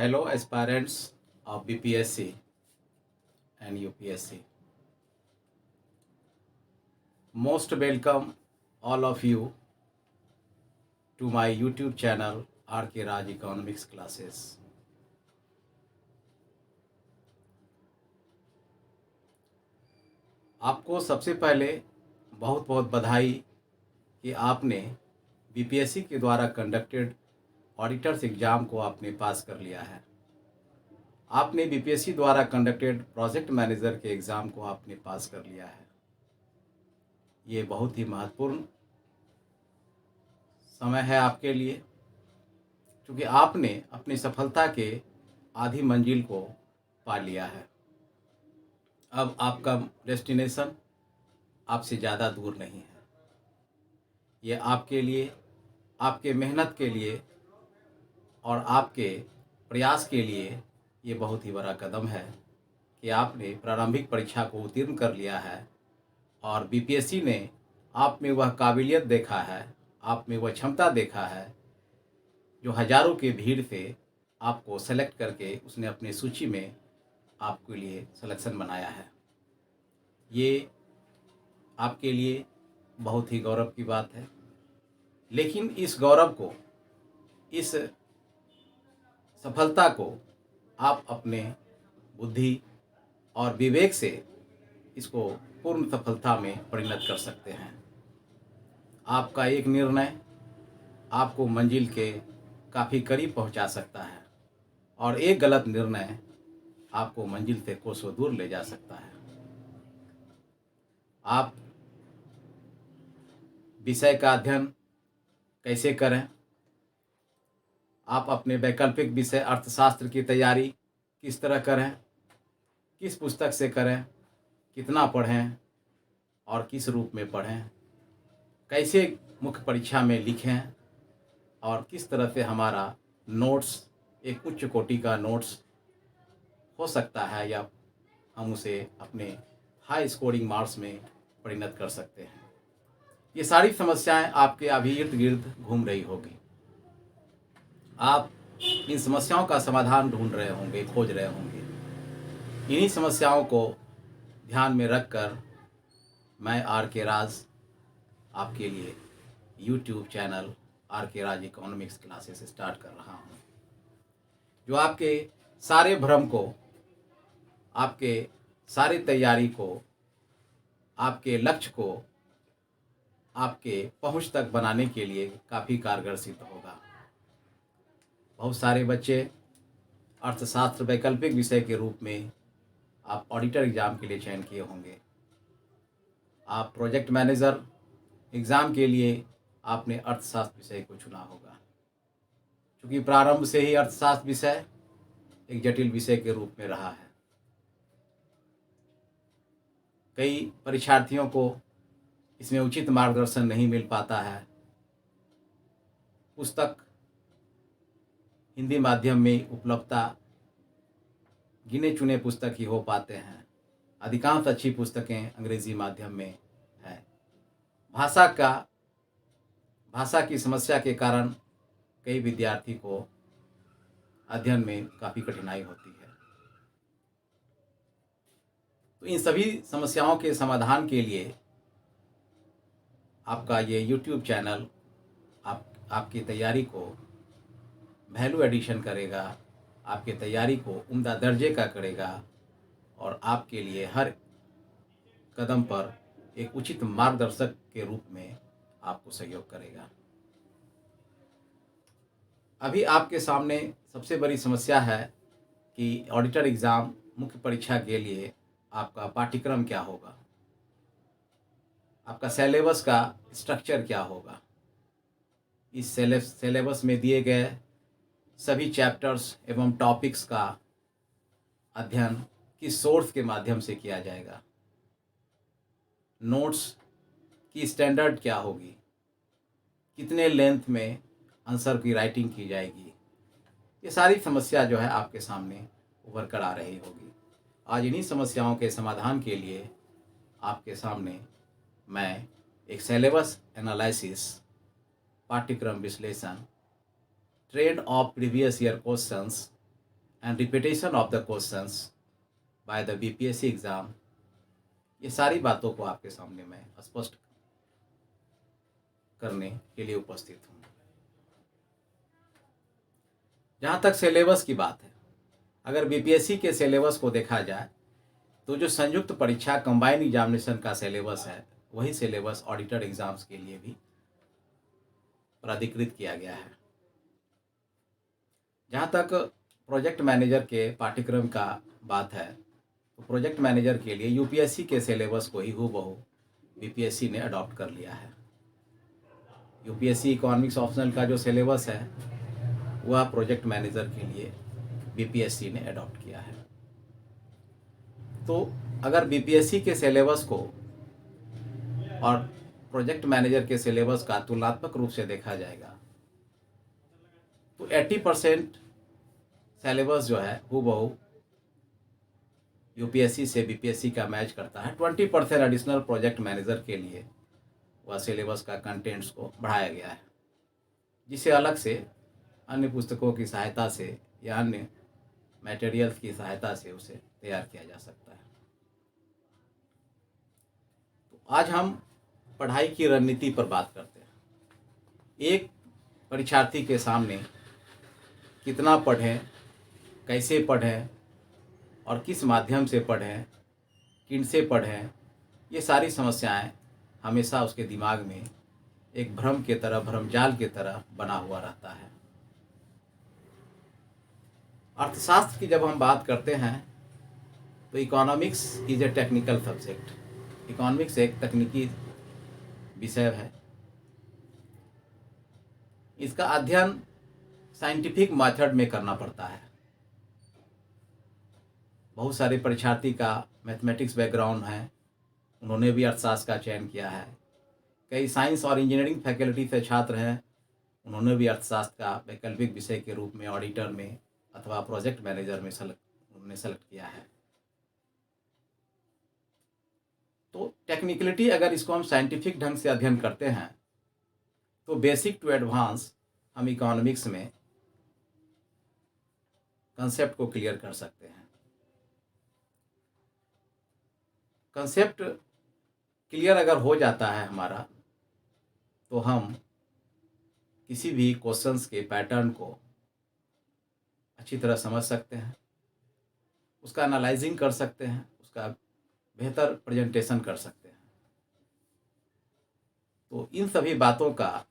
Hello, aspirants of BPSC and UPSC. Most welcome all of you to my YouTube channel RK Raj Economics Classes. आपको सबसे पहले बहुत बहुत बधाई कि आपने बीपीएससी के द्वारा कंडक्टेड ऑडिटर्स एग्ज़ाम को आपने पास कर लिया है। आपने बीपीएससी द्वारा कंडक्टेड प्रोजेक्ट मैनेजर के एग्ज़ाम को आपने पास कर लिया है। ये बहुत ही महत्वपूर्ण समय है आपके लिए, क्योंकि आपने अपनी सफलता के आधी मंजिल को पा लिया है। अब आपका डेस्टिनेशन आपसे ज़्यादा दूर नहीं है। ये आपके लिए, आपके मेहनत के लिए और आपके प्रयास के लिए ये बहुत ही बड़ा कदम है कि आपने प्रारंभिक परीक्षा को उत्तीर्ण कर लिया है और बीपीएससी ने आप में वह काबिलियत देखा है, आप में वह क्षमता देखा है जो हज़ारों की भीड़ से आपको सेलेक्ट करके उसने अपनी सूची में आपके लिए सिलेक्शन बनाया है। ये आपके लिए बहुत ही गौरव की बात है, लेकिन इस गौरव को, इस सफलता को आप अपने बुद्धि और विवेक से इसको पूर्ण सफलता में परिणत कर सकते हैं। आपका एक निर्णय आपको मंजिल के काफ़ी करीब पहुंचा सकता है और एक गलत निर्णय आपको मंजिल से कोसों दूर ले जा सकता है। आप विषय का अध्ययन कैसे करें, आप अपने वैकल्पिक विषय अर्थशास्त्र की तैयारी किस तरह करें, किस पुस्तक से करें, कितना पढ़ें और किस रूप में पढ़ें, कैसे मुख्य परीक्षा में लिखें और किस तरह से हमारा नोट्स एक उच्च कोटि का नोट्स हो सकता है या हम उसे अपने हाई स्कोरिंग मार्क्स में परिणत कर सकते हैं। ये सारी समस्याएं आपके अभी इर्द गिर्द घूम रही होगी। आप इन समस्याओं का समाधान ढूंढ रहे होंगे, खोज रहे होंगे। इन्हीं समस्याओं को ध्यान में रखकर मैं आर के राज आपके लिए YouTube चैनल आर के राज इकोनॉमिक्स क्लासेस स्टार्ट कर रहा हूँ, जो आपके सारे भ्रम को, आपके सारी तैयारी को, आपके लक्ष्य को आपके पहुंच तक बनाने के लिए काफ़ी कारगर सिद्ध होगा। बहुत सारे बच्चे अर्थशास्त्र वैकल्पिक विषय के रूप में आप ऑडिटर एग्ज़ाम के लिए चयन किए होंगे। आप प्रोजेक्ट मैनेजर एग्ज़ाम के लिए आपने अर्थशास्त्र विषय को चुना होगा, क्योंकि प्रारंभ से ही अर्थशास्त्र विषय एक जटिल विषय के रूप में रहा है। कई परीक्षार्थियों को इसमें उचित मार्गदर्शन नहीं मिल पाता है। पुस्तक हिंदी माध्यम में उपलब्धता गिने चुने पुस्तक ही हो पाते हैं। अधिकांश अच्छी पुस्तकें अंग्रेजी माध्यम में है। भाषा की समस्या के कारण कई विद्यार्थी को अध्ययन में काफ़ी कठिनाई होती है। तो इन सभी समस्याओं के समाधान के लिए आपका ये YouTube चैनल आपकी तैयारी को वैल्यू एडिशन करेगा, आपकी तैयारी को उम्दा दर्जे का करेगा और आपके लिए हर कदम पर एक उचित मार्गदर्शक के रूप में आपको सहयोग करेगा। अभी आपके सामने सबसे बड़ी समस्या है कि ऑडिटर एग्ज़ाम मुख्य परीक्षा के लिए आपका पाठ्यक्रम क्या होगा, आपका सिलेबस का स्ट्रक्चर क्या होगा। इस सिलेबस में दिए गए सभी चैप्टर्स एवं टॉपिक्स का अध्ययन किस सोर्स के माध्यम से किया जाएगा, नोट्स की स्टैंडर्ड क्या होगी, कितने लेंथ में आंसर की राइटिंग की जाएगी। ये सारी समस्या जो है आपके सामने उभर कर आ रही होगी। आज इन्हीं समस्याओं के समाधान के लिए आपके सामने मैं एक सिलेबस एनालिसिस, पाठ्यक्रम विश्लेषण, trend of previous year questions and repetition of the questions by the BPSC exam, ये सारी बातों को आपके सामने मैं स्पष्ट करने के लिए उपस्थित हूँ। जहाँ तक सिलेबस की बात है, अगर बीपीएससी के सिलेबस को देखा जाए तो जो संयुक्त परीक्षा कंबाइंड एग्जामिनेशन का सिलेबस है, वही सिलेबस ऑडिटर एग्जाम्स के लिए भी प्राधिकृत किया गया है। जहाँ तक प्रोजेक्ट मैनेजर के पाठ्यक्रम का बात है, तो प्रोजेक्ट मैनेजर के लिए यूपीएससी के सिलेबस को ही हूबहू बीपीएससी ने अडॉप्ट कर लिया है। यूपीएससी इकोनॉमिक्स ऑप्शनल का जो सिलेबस है वह प्रोजेक्ट मैनेजर के लिए बीपीएससी ने अडॉप्ट किया है। तो अगर बीपीएससी के सिलेबस को और प्रोजेक्ट मैनेजर के सिलेबस का तुलनात्मक रूप से देखा जाएगा तो 80% सिलेबस जो है हूबहू यूपीएससी से बीपीएससी का मैच करता है। 20% एडिशनल प्रोजेक्ट मैनेजर के लिए वह सिलेबस का कंटेंट्स को बढ़ाया गया है, जिसे अलग से अन्य पुस्तकों की सहायता से या अन्य मटेरियल्स की सहायता से उसे तैयार किया जा सकता है। तो आज हम पढ़ाई की रणनीति पर बात करते हैं। एक परीक्षार्थी के सामने कितना पढ़ें, कैसे पढ़ें और किस माध्यम से पढ़ें, किन से पढ़ें, ये सारी समस्याएं हमेशा उसके दिमाग में एक भ्रम के तरह, भ्रमजाल के तरह बना हुआ रहता है। अर्थशास्त्र की जब हम बात करते हैं तो economics is a technical subject. Economics एक तकनीकी विषय है। इसका अध्ययन साइंटिफिक मेथड में करना पड़ता है। बहुत सारे परीक्षार्थी का मैथमेटिक्स बैकग्राउंड है, उन्होंने भी अर्थशास्त्र का चयन किया है। कई साइंस और इंजीनियरिंग फैकल्टी से छात्र हैं, उन्होंने भी अर्थशास्त्र का वैकल्पिक विषय के रूप में ऑडिटर में अथवा प्रोजेक्ट मैनेजर में सेलेक्ट किया है। तो टेक्निकलिटी अगर इसको हम साइंटिफिक ढंग से अध्ययन करते हैं तो बेसिक टू एडवांस हम इकोनॉमिक्स में कंसेप्ट को क्लियर कर सकते हैं। कंसेप्ट क्लियर अगर हो जाता है हमारा तो हम किसी भी क्वेश्चंस के पैटर्न को अच्छी तरह समझ सकते हैं, उसका एनालाइजिंग कर सकते हैं, उसका बेहतर प्रेजेंटेशन कर सकते हैं। तो इन सभी बातों का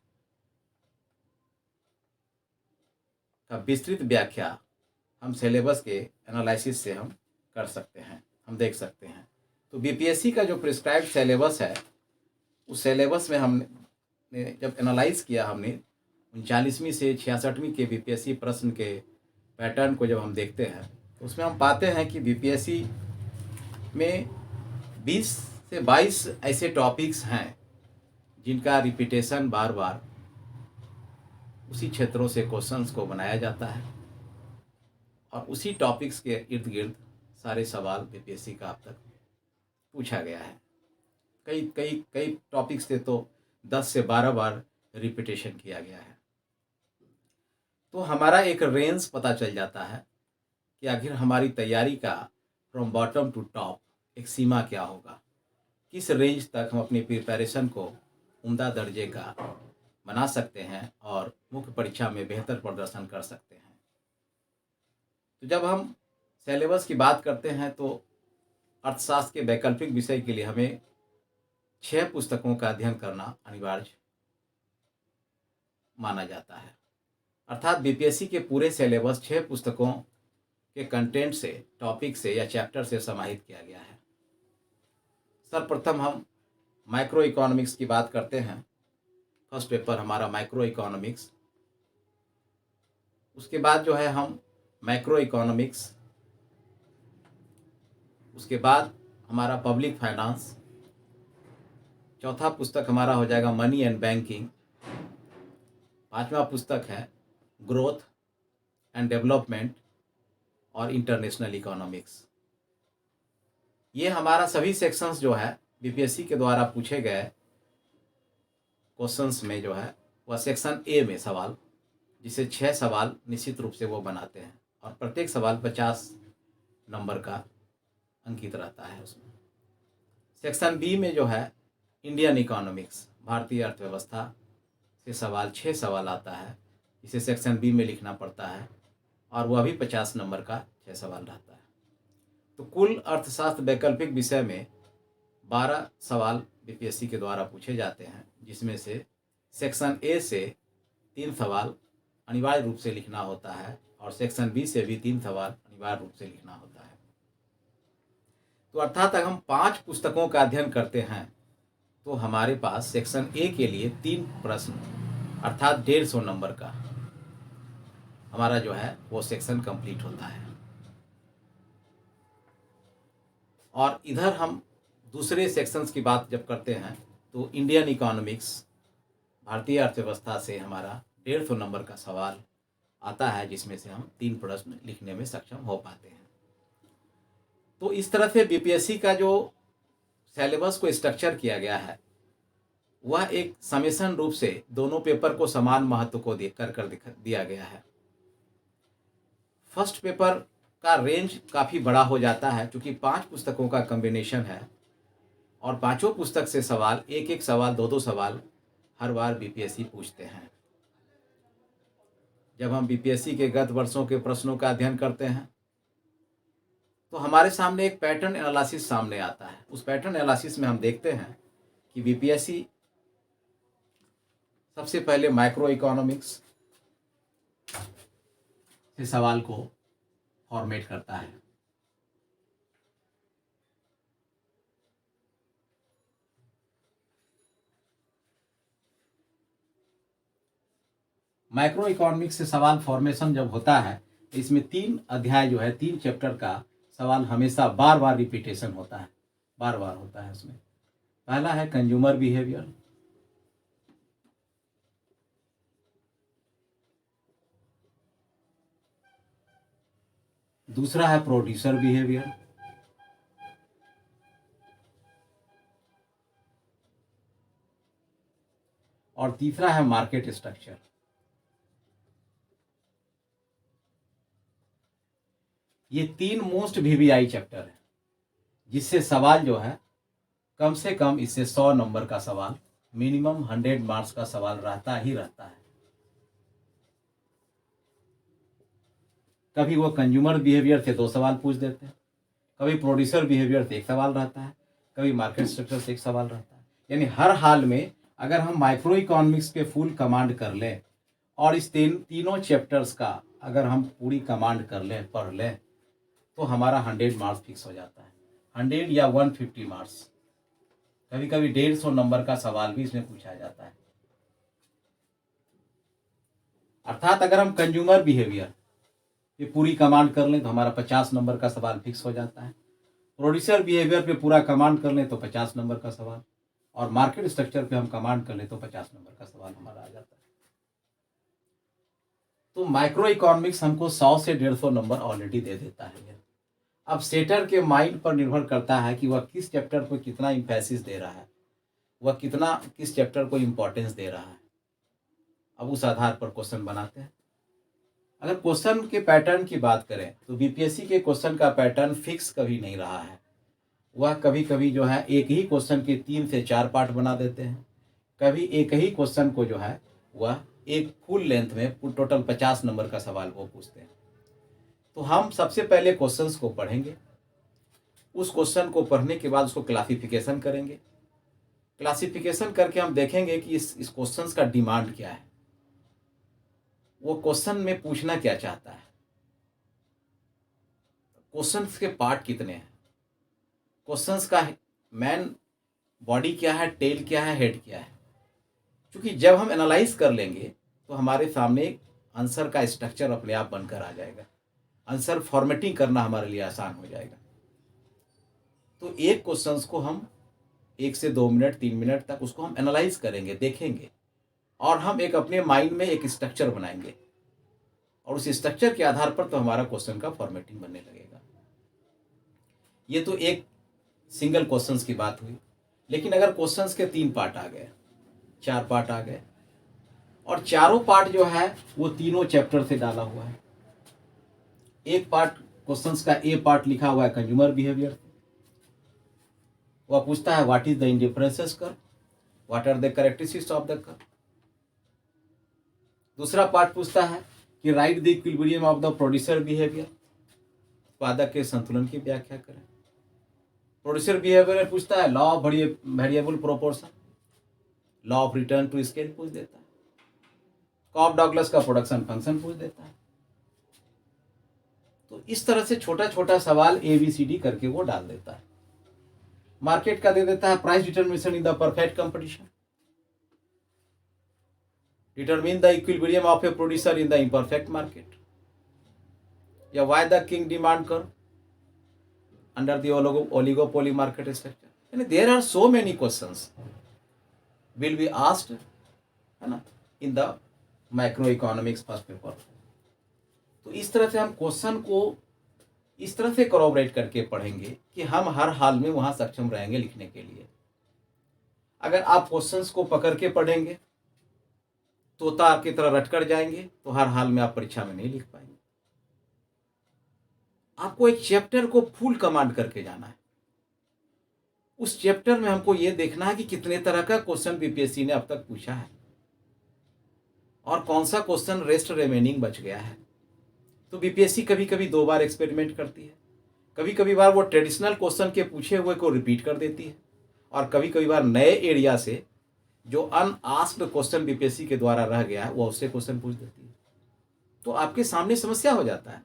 विस्तृत व्याख्या हम सिलेबस के एनालिसिस से हम कर सकते हैं, हम देख सकते हैं। तो बीपीएससी का जो प्रिस्क्राइब्ड सिलेबस है, उस सिलेबस में हमने जब एनालाइज किया, हमने 39वीं से 66वीं के बीपीएससी प्रश्न के पैटर्न को जब हम देखते हैं तो उसमें हम पाते हैं कि बीपीएससी में 20 से 22 ऐसे टॉपिक्स हैं जिनका रिपीटेशन बार बार उसी क्षेत्रों से क्वेश्चंस को बनाया जाता है और उसी टॉपिक्स के इर्द गिर्द सारे सवाल बीपीएससी का अब तक पूछा गया है। कई कई कई टॉपिक्स से तो 10 से 12 बार रिपीटेशन किया गया है। तो हमारा एक रेंज पता चल जाता है कि आखिर हमारी तैयारी का फ्रॉम बॉटम टू टॉप एक सीमा क्या होगा, किस रेंज तक हम अपनी प्रिपरेशन को उम्दा दर्जे का बना सकते हैं और मुख्य परीक्षा में बेहतर प्रदर्शन कर सकते हैं। तो जब हम सिलेबस की बात करते हैं तो अर्थशास्त्र के वैकल्पिक विषय के लिए हमें 6 पुस्तकों का अध्ययन करना अनिवार्य माना जाता है। अर्थात बीपीएससी के पूरे सिलेबस 6 पुस्तकों के कंटेंट से, टॉपिक से या चैप्टर से समाहित किया गया है। सर्वप्रथम हम माइक्रो इकोनॉमिक्स की बात करते हैं। फर्स्ट पेपर हमारा माइक्रो इकोनॉमिक्स, उसके बाद जो है हम मैक्रो इकोनॉमिक्स, उसके बाद हमारा पब्लिक फाइनेंस, चौथा पुस्तक हमारा हो जाएगा मनी एंड बैंकिंग, पांचवा पुस्तक है ग्रोथ एंड डेवलपमेंट और इंटरनेशनल इकोनॉमिक्स। ये हमारा सभी सेक्शंस जो है बीपीएससी के द्वारा पूछे गए क्वेश्चंस में जो है वह सेक्शन ए में सवाल, जिसे 6 सवाल निश्चित रूप से वो बनाते हैं। और प्रत्येक सवाल 50 नंबर का अंकित रहता है उसमें। सेक्शन बी में जो है इंडियन इकोनॉमिक्स, भारतीय अर्थव्यवस्था से सवाल 6 सवाल आता है, इसे सेक्शन बी में लिखना पड़ता है और वह भी 50 नंबर का 6 सवाल रहता है। तो कुल अर्थशास्त्र वैकल्पिक विषय में 12 सवाल बीपीएससी के द्वारा पूछे जाते हैं, जिसमें से सेक्शन ए से 3 सवाल अनिवार्य रूप से लिखना होता है और सेक्शन बी से भी 3 सवाल अनिवार्य रूप से लिखना होता है। तो अर्थात अगर हम 5 पुस्तकों का अध्ययन करते हैं तो हमारे पास सेक्शन ए के लिए 3 प्रश्न अर्थात 150 नंबर का हमारा जो है वो सेक्शन कंप्लीट होता है। और इधर हम दूसरे सेक्शंस की बात जब करते हैं तो इंडियन इकोनॉमिक्स, भारतीय अर्थव्यवस्था से हमारा 150 नंबर का सवाल आता है, जिसमें से हम 3 प्रश्न लिखने में सक्षम हो पाते हैं। तो इस तरह से बीपीएससी का जो सिलेबस को स्ट्रक्चर किया गया है वह एक समेशन रूप से दोनों पेपर को समान महत्व को कर दिया गया है। फर्स्ट पेपर का रेंज काफ़ी बड़ा हो जाता है क्योंकि 5 पुस्तकों का कॉम्बिनेशन है और पांचों पुस्तक से सवाल, एक एक सवाल, 2-2 सवाल हर बार बीपीएससी पूछते हैं। जब हम बीपीएससी के गत वर्षों के प्रश्नों का अध्ययन करते हैं तो हमारे सामने एक पैटर्न एनालिसिस सामने आता है। उस पैटर्न एनालिसिस में हम देखते हैं कि बीपीएससी सबसे पहले माइक्रो इकोनॉमिक्स से सवाल को फॉर्मेट करता है। माइक्रो इकोनॉमिक्स से सवाल फॉर्मेशन जब होता है तो इसमें 3 अध्याय जो है, 3 चैप्टर का सवाल हमेशा बार बार रिपीटेशन होता है, बार बार होता है उसमें। पहला है कंज्यूमर बिहेवियर, दूसरा है प्रोड्यूसर बिहेवियर, और तीसरा है मार्केट स्ट्रक्चर। ये 3 मोस्ट वीवीआई चैप्टर है, जिससे सवाल जो है कम से कम इससे 100 नंबर का सवाल, मिनिमम 100 मार्क्स का सवाल रहता ही रहता है। कभी वो कंज्यूमर बिहेवियर से 2 सवाल पूछ देते हैं, कभी प्रोड्यूसर बिहेवियर से 1 सवाल रहता है, कभी मार्केट स्ट्रक्चर से 1 सवाल रहता है। यानी हर हाल में अगर हम माइक्रो इकोनॉमिक्स पे फुल कमांड कर लें और इस तीनों चैप्टर्स का अगर हम पूरी कमांड कर लें, पढ़ लें, तो हमारा 100 मार्क्स फिक्स हो जाता है। 100 या 150 मार्क्स, कभी कभी 150 नंबर का सवाल भी इसमें पूछा जाता है। अर्थात अगर हम कंज्यूमर बिहेवियर पे पूरी कमांड कर लें तो हमारा 50 नंबर का सवाल फिक्स हो जाता है। प्रोड्यूसर बिहेवियर पे पूरा कमांड कर लें तो 50 नंबर का सवाल, और मार्केट स्ट्रक्चर पे हम कमांड कर लें तो 50 नंबर का सवाल हमारा आ जाता है। तो माइक्रो इकोनॉमिक्स हमको 100 से 150 नंबर ऑलरेडी दे देता है। अब सेटर के माइंड पर निर्भर करता है कि वह किस चैप्टर को कितना इम्फेसिस दे रहा है, वह किस चैप्टर को इम्पोर्टेंस दे रहा है। अब उस आधार पर क्वेश्चन बनाते हैं। अगर क्वेश्चन के पैटर्न की बात करें तो बीपीएससी के क्वेश्चन का पैटर्न फिक्स कभी नहीं रहा है। वह कभी कभी जो है एक ही क्वेश्चन के 3 से 4 पार्ट बना देते हैं, कभी एक ही क्वेश्चन को जो है वह एक फुल लेंथ में टोटल 50 नंबर का सवाल वो पूछते हैं। तो हम सबसे पहले क्वेश्चंस को पढ़ेंगे, उस क्वेश्चन को पढ़ने के बाद उसको क्लासिफिकेशन करेंगे। क्लासिफिकेशन करके हम देखेंगे कि इस क्वेश्चंस का डिमांड क्या है, वो क्वेश्चन में पूछना क्या चाहता है, क्वेश्चंस के पार्ट कितने हैं, क्वेश्चंस का मेन बॉडी क्या है, टेल क्या है, हेड क्या है। क्योंकि जब हम एनालाइज कर लेंगे तो हमारे सामने आंसर का स्ट्रक्चर अपने आप बनकर आ जाएगा, आंसर फॉर्मेटिंग करना हमारे लिए आसान हो जाएगा। तो एक क्वेश्चंस को हम 1 से 2 मिनट 3 मिनट तक उसको हम एनालाइज करेंगे, देखेंगे, और हम एक अपने माइंड में एक स्ट्रक्चर बनाएंगे, और उस स्ट्रक्चर के आधार पर तो हमारा क्वेश्चन का फॉर्मेटिंग बनने लगेगा। ये तो एक सिंगल क्वेश्चंस की बात हुई। लेकिन अगर क्वेश्चंस के 3 पार्ट आ गए, 4 पार्ट आ गए, और चारों पार्ट जो है वो तीनों चैप्टर से डाला हुआ है, एक पार्ट क्वेश्चंस का ए पार्ट लिखा हुआ है कंज्यूमर बिहेवियर, वह पूछता है what is the indifferences curve, what are the characteristics of the curve. दूसरा पार्ट पूछता है कि right the equilibrium of the producer behaviour, उत्पादक के संतुलन की व्याख्या करें। प्रोड्यूसर बिहेवियर पूछता है law of variable proportion, law of return to scale पूछ देता है। कॉफ डॉगलस का प्रोडक्शन फंक्शन पूछ देता है। तो इस तरह से छोटा छोटा सवाल ABCD करके वो डाल देता है। मार्केट का दे देता है price determination in the perfect competition, determine the equilibrium of a producer in the imperfect market, या why the kinked demand curve under the oligopoly market structure. यानी there are so many questions will be asked, है ना, in the microeconomics first paper. तो इस तरह से हम question को इस तरह से कोलैबोरेट करके पढ़ेंगे कि हम हर हाल में वहां सक्षम रहेंगे लिखने के लिए। अगर आप क्वेश्चंस को पकड़ के पढ़ेंगे, तोता की तरह रटकर जाएंगे, तो हर हाल में आप परीक्षा में नहीं लिख पाएंगे। आपको एक चैप्टर को फुल कमांड करके जाना है। उस चैप्टर में हमको ये देखना है कि कितने तरह का क्वेश्चन BPSC ने अब तक पूछा है और कौन सा क्वेश्चन रेस्ट रिमेनिंग बच गया है। तो BPSC कभी कभी 2 बार एक्सपेरिमेंट करती है, कभी कभी बार वो ट्रेडिशनल क्वेश्चन के पूछे हुए को रिपीट कर देती है, और कभी कभी बार नए एरिया से जो अनआस्क्ड क्वेश्चन BPSC के द्वारा रह गया है वो उससे क्वेश्चन पूछ देती है। तो आपके सामने समस्या हो जाता है।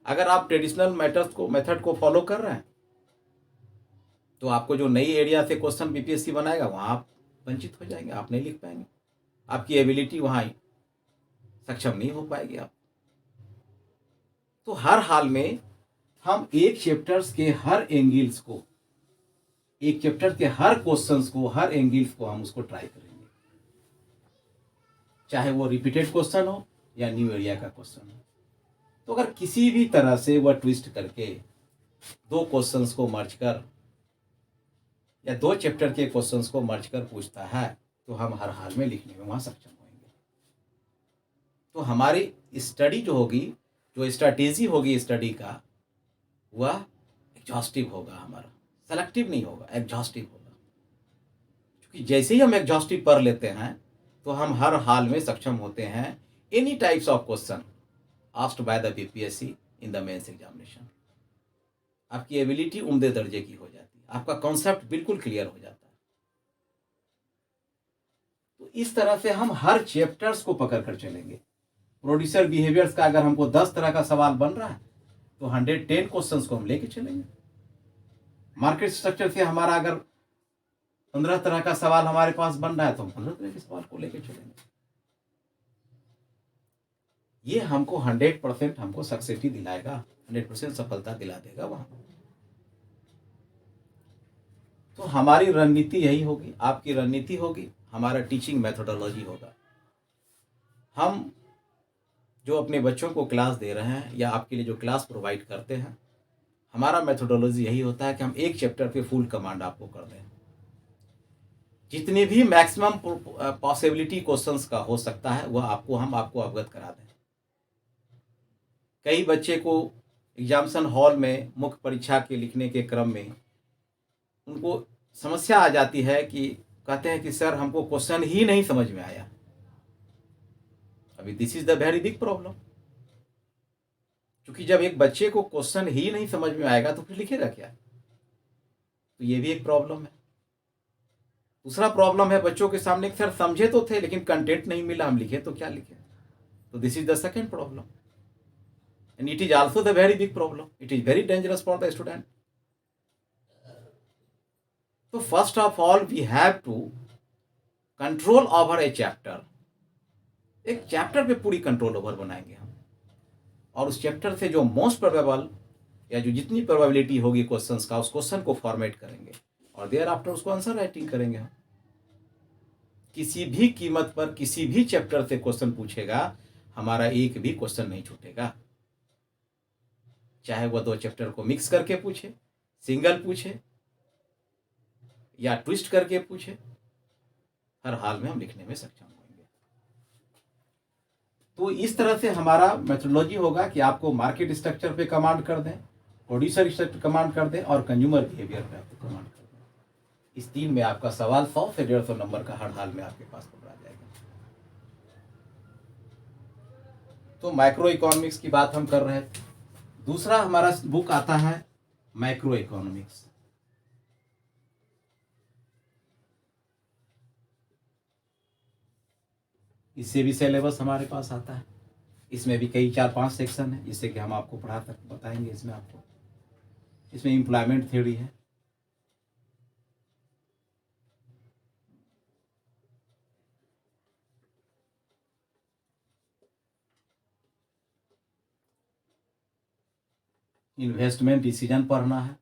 अगर आप ट्रेडिशनल मेथड को फॉलो कर रहे हैं तो आपको जो नई एरिया से क्वेश्चन BPSC बनाएगा वहाँ आप वंचित हो जाएंगे, आप नहीं लिख पाएंगे, आपकी एबिलिटी वहाँ सक्षम नहीं हो पाएगी आप। तो हर हाल में हम एक चैप्टर्स के हर एंगल्स को, एक चैप्टर के हर क्वेश्चंस को, हर एंगल्स को हम उसको ट्राई करेंगे, चाहे वो रिपीटेड क्वेश्चन हो या न्यू एरिया का क्वेश्चन हो। तो अगर किसी भी तरह से वह ट्विस्ट करके 2 क्वेश्चंस को मर्ज कर या 2 चैप्टर के क्वेश्चंस को मर्ज कर पूछता है तो हम हर हाल में लिखने में वहां सक्षम होंगे। तो हमारी स्टडी जो होगी, जो स्ट्रैटेजी होगी स्टडी का, वह एग्जॉस्टिव होगा, हमारा सेलेक्टिव नहीं होगा, एग्जॉस्टिव होगा। क्योंकि जैसे ही हम एग्जॉस्टिव पढ़ लेते हैं तो हम हर हाल में सक्षम होते हैं any types of question asked by the BPSC in the mains examination. आपकी एबिलिटी उम्दे दर्जे की हो जाती है, आपका कॉन्सेप्ट बिल्कुल क्लियर हो जाता है। तो इस तरह से हम हर चैप्टर्स को पकड़ कर चलेंगे। प्रोड्यूसर बिहेवियर्स का अगर हमको 10 तरह का सवाल बन रहा है तो 110 क्वेश्चंस को हम लेके चलेंगे। मार्केट स्ट्रक्चर से हमारा अगर 15 तरह का सवाल हमारे पास बन रहा है तो हम 15 तरह के सवाल को लेके चलेंगे। ये हमको 100% हमको सक्सेस दिलाएगा, 100% सफलता दिला देगा वहां। तो हमारी रणनीति यही होगी, आपकी रणनीति होगी, हमारा टीचिंग मेथोडोलॉजी होगा। हम जो अपने बच्चों को क्लास दे रहे हैं या आपके लिए जो क्लास प्रोवाइड करते हैं, हमारा मेथोडोलॉजी यही होता है कि हम एक चैप्टर पे फुल कमांड आपको कर दें। जितने भी मैक्सिमम पॉसिबिलिटी क्वेश्चंस का हो सकता है वह हम आपको अवगत करा दें। कई बच्चे को एग्जामिनेशन हॉल में मुख्य परीक्षा के लिखने के क्रम में उनको समस्या आ जाती है कि कहते हैं कि सर हमको क्वेश्चन ही नहीं समझ में आया। अभी this is the very big problem, क्योंकि जब एक बच्चे को क्वेश्चन ही नहीं समझ में आएगा तो फिर लिखेगा क्या? तो ये भी एक प्रॉब्लम है। दूसरा प्रॉब्लम है बच्चों के सामने सर समझे तो थे लेकिन कंटेंट नहीं मिला, हम लिखे तो क्या लिखे? तो this is the second problem and it is also the very big problem, it is very dangerous for the student. तो first of all we have to control over a chapter. एक चैप्टर पे पूरी control over बनाएंगे हम, और उस chapter से जो मोस्ट प्रोबेबल या जो जितनी प्रोबेबिलिटी होगी क्वेश्चंस का, उस क्वेश्चन को फॉर्मेट करेंगे और देयर आफ्टर उसको आंसर राइटिंग करेंगे हम। किसी भी कीमत पर किसी भी चैप्टर से क्वेश्चन पूछेगा, हमारा एक भी क्वेश्चन नहीं छूटेगा, चाहे वह 2 चैप्टर को मिक्स करके पूछे, सिंगल पूछे या ट्विस्ट करके पूछे, हर हाल में हम लिखने में सक्षम होंगे। तो इस तरह से हमारा मेथोडोलॉजी होगा कि आपको मार्केट स्ट्रक्चर पे कमांड कर दें, प्रोड्यूसर स्ट्रक्चर कमांड कर दें और कंज्यूमर बिहेवियर पे आपको कमांड कर दें। इस 3 में आपका सवाल 100 से 150 नंबर का हर हाल में आपके पास पकड़ा जाएगा। तो माइक्रो इकोनॉमिक्स की बात हम कर रहे थे। दूसरा हमारा बुक आता है मैक्रो इकोनॉमिक्स। इससे भी सिलेबस हमारे पास आता है। इसमें भी कई 4-5 सेक्शन है, जिससे कि हम आपको पढ़ा तक बताएंगे। इसमें आपको इसमें एम्प्लॉयमेंट थ्योरी है, इन्वेस्टमेंट डिसीजन पढ़ना है,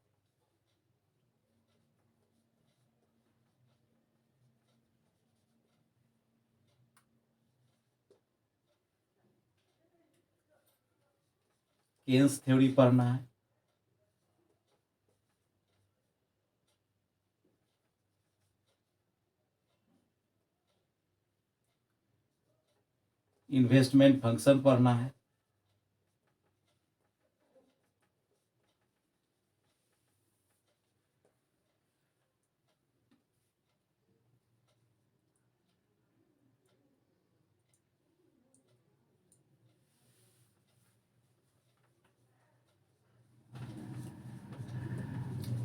केन्स थ्योरी पढ़ना है, इन्वेस्टमेंट फंक्शन पढ़ना है,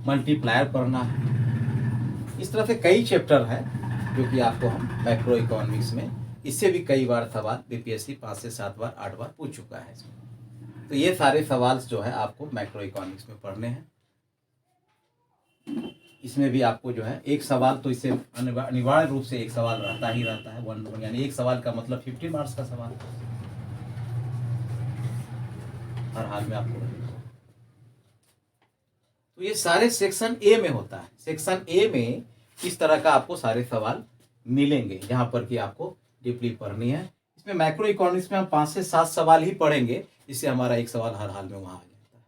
मल्टीप्लायर पढ़ना है। इस तरह से कई चैप्टर है जो कि आपको हम मैक्रो इकोनॉमिक्स में, इससे भी कई बार सवाल बीपीएससी 5 से 7 बार 8 बार पूछ चुका है इसमें। तो ये सारे सवाल जो है आपको मैक्रो इकोनॉमिक्स में पढ़ने हैं। इसमें भी आपको जो है एक सवाल तो इससे अनिवार्य रूप से एक सवाल रहता ही रहता है, 1 यानी एक सवाल का मतलब 50 मार्क्स का सवाल हर हाल में आपको रहेगा। तो ये सारे सेक्शन ए में होता है। सेक्शन ए में इस तरह का आपको सारे सवाल मिलेंगे, जहां पर कि आपको डीपली पढ़नी है। इसमें मैक्रो इकोनॉमिक्स में हम 5 से 7 सवाल ही पढ़ेंगे, इससे हमारा एक सवाल हर हाल में वहां आ जाता है।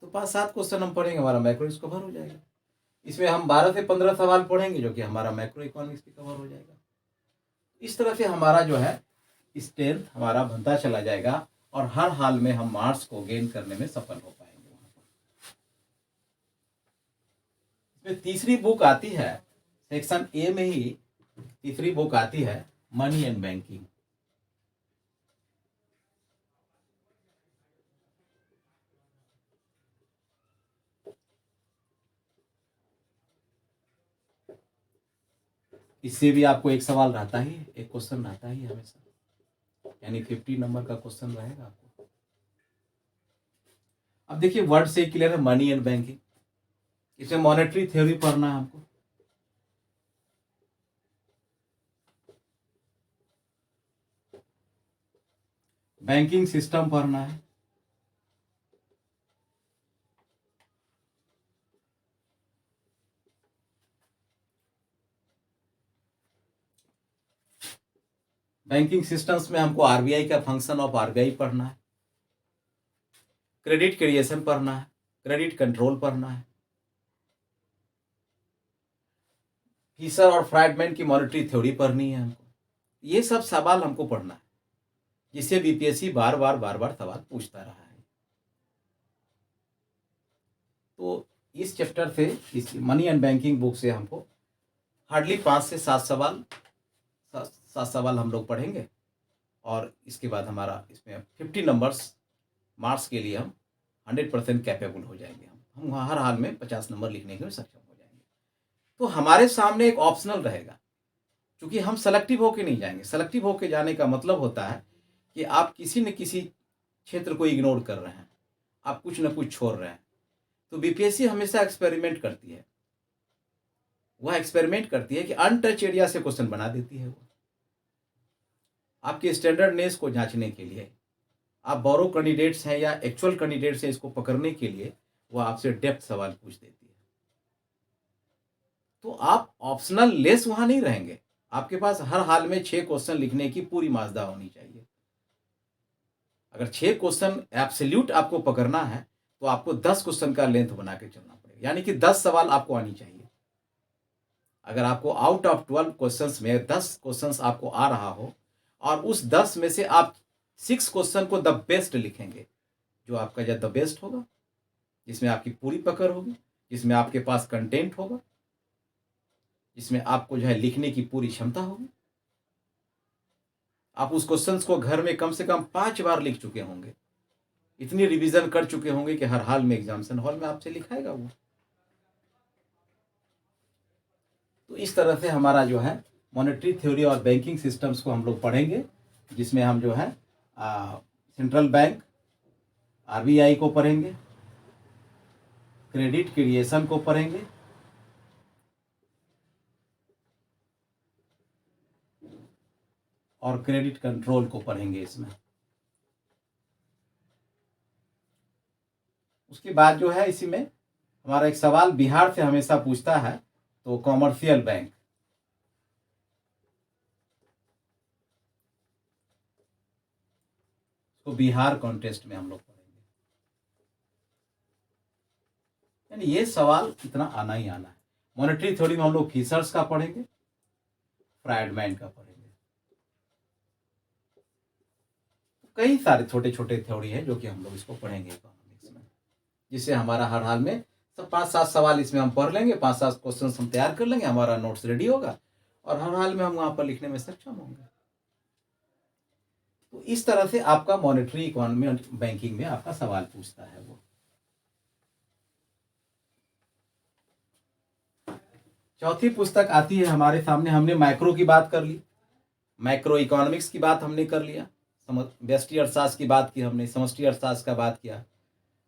तो 5-7 क्वेश्चन हम पढ़ेंगे, हमारा मैक्रो इसको कवर हो जाएगा। इसमें हम 12 से 15 सवाल पढ़ेंगे, जो कि हमारा मैक्रो इकोनॉमिक्स भी कवर हो जाएगा। इस तरह से हमारा जो है स्ट्रेंथ हमारा बनता चला जाएगा और हर हाल में हम मार्क्स को गेन करने में सफल हो पाएंगे। इसमें तीसरी बुक आती है, सेक्शन ए में ही तीसरी बुक आती है मनी एंड बैंकिंग। इससे भी आपको एक सवाल रहता ही, एक क्वेश्चन रहता ही हमेशा, यानी 50 नंबर का क्वेश्चन रहेगा आपको। अब देखिए वर्ड से क्लियर है, मनी एंड बैंकिंग। इसमें मॉनेटरी थ्योरी पढ़ना है हमको, बैंकिंग सिस्टम पढ़ना है, बैंकिंग सिस्टम्स में हमको आरबीआई का फंक्शन ऑफ आरबीआई पढ़ना है, क्रेडिट क्रिएशन पढ़ना है, क्रेडिट कंट्रोल पढ़ना है, फिशर और फ्राइडमैन की मॉनेटरी थ्योरी पढ़नी है हमको। ये सब सवाल हमको पढ़ना है, जिससे बीपीएससी बार बार सवाल पूछता रहा है। तो इस चैप्टर से, इस मनी एंड बैंकिंग बुक से हमको हार्डली 5 से 7 सवाल 7 सवाल हम लोग पढ़ेंगे, और इसके बाद हमारा इसमें 50 नंबर्स मार्क्स के लिए हम 100% कैपेबल हो जाएंगे। हम हर हाल में 50 नंबर लिखने के लिए सक्षम हो जाएंगे। तो हमारे सामने एक ऑप्शनल रहेगा, क्योंकि हम सेलेक्टिव होके नहीं जाएंगे। सेलेक्टिव होके जाने का मतलब होता है कि आप किसी न किसी क्षेत्र को इग्नोर कर रहे हैं, आप कुछ न कुछ छोड़ रहे हैं। तो बीपीएससी हमेशा एक्सपेरिमेंट करती है, वह एक्सपेरिमेंट करती है कि अनटच एरिया से क्वेश्चन बना देती है। वो आपके स्टैंडर्डनेस को जांचने के लिए, आप बोरो कैंडिडेट्स हैं या एक्चुअल कैंडिडेट्स हैं, इसको पकड़ने के लिए वह आपसे डेप्थ सवाल पूछ देती है। तो आप ऑप्शनल लेस वहां नहीं रहेंगे, आपके पास हर हाल में 6 क्वेश्चन लिखने की पूरी माजदा होनी चाहिए। अगर 6 क्वेश्चन एब्सोल्यूट आपको पकड़ना है, तो आपको 10 क्वेश्चन का लेंथ बना के चलना पड़ेगा, यानी कि 10 सवाल आपको आनी चाहिए। अगर आपको आउट ऑफ 12 क्वेश्चंस में 10 क्वेश्चंस आपको आ रहा हो और उस 10 में से आप 6 क्वेश्चन को द बेस्ट लिखेंगे, जो आपका द बेस्ट होगा, जिसमें आपकी पूरी पकड़ होगी, जिसमें आपके पास कंटेंट होगा, जिसमें आपको लिखने की पूरी क्षमता होगी। आप उस क्वेश्चंस को घर में कम से कम 5 बार लिख चुके होंगे, इतनी रिवीजन कर चुके होंगे कि हर हाल में एग्जामिनेशन हॉल में आपसे लिखाएगा वो। तो इस तरह से हमारा मॉनेटरी थ्योरी और बैंकिंग सिस्टम्स को हम लोग पढ़ेंगे, जिसमें हम सेंट्रल बैंक आरबीआई को पढ़ेंगे, क्रेडिट क्रिएशन को पढ़ेंगे, और क्रेडिट कंट्रोल को पढ़ेंगे इसमें। उसके बाद इसी में हमारा एक सवाल बिहार से हमेशा पूछता है, तो कॉमर्शियल बैंक, तो बिहार कॉन्टेस्ट में हम लोग पढ़ेंगे। यानी ये सवाल इतना आना ही आना है। मॉनेटरी थ्योरी में हम लोग फिशर्स का पढ़ेंगे, फ्राइडमैन का पढ़ेंगे। कई सारे छोटे छोटे थ्योरी है जो कि हम लोग इसको पढ़ेंगे इकोनॉमिक्स में, जिससे हमारा हर हाल में सब 5-7 सवाल इसमें हम पढ़ लेंगे, 5-7 क्वेश्चन हम तैयार कर लेंगे, हमारा नोट्स रेडी होगा और हर हाल में हम वहां पर लिखने में सक्षम होंगे। तो इस तरह से आपका मॉनेटरी इकोनॉमी और बैंकिंग में आपका सवाल पूछता है वो। चौथी पुस्तक आती है हमारे सामने। हमने मैक्रो की बात कर ली, मैक्रो इकोनॉमिक्स की बात हमने कर लिया, व्यष्टि अर्थशास्त्र की बात की हमने, समष्टि अर्थशास्त्र का बात किया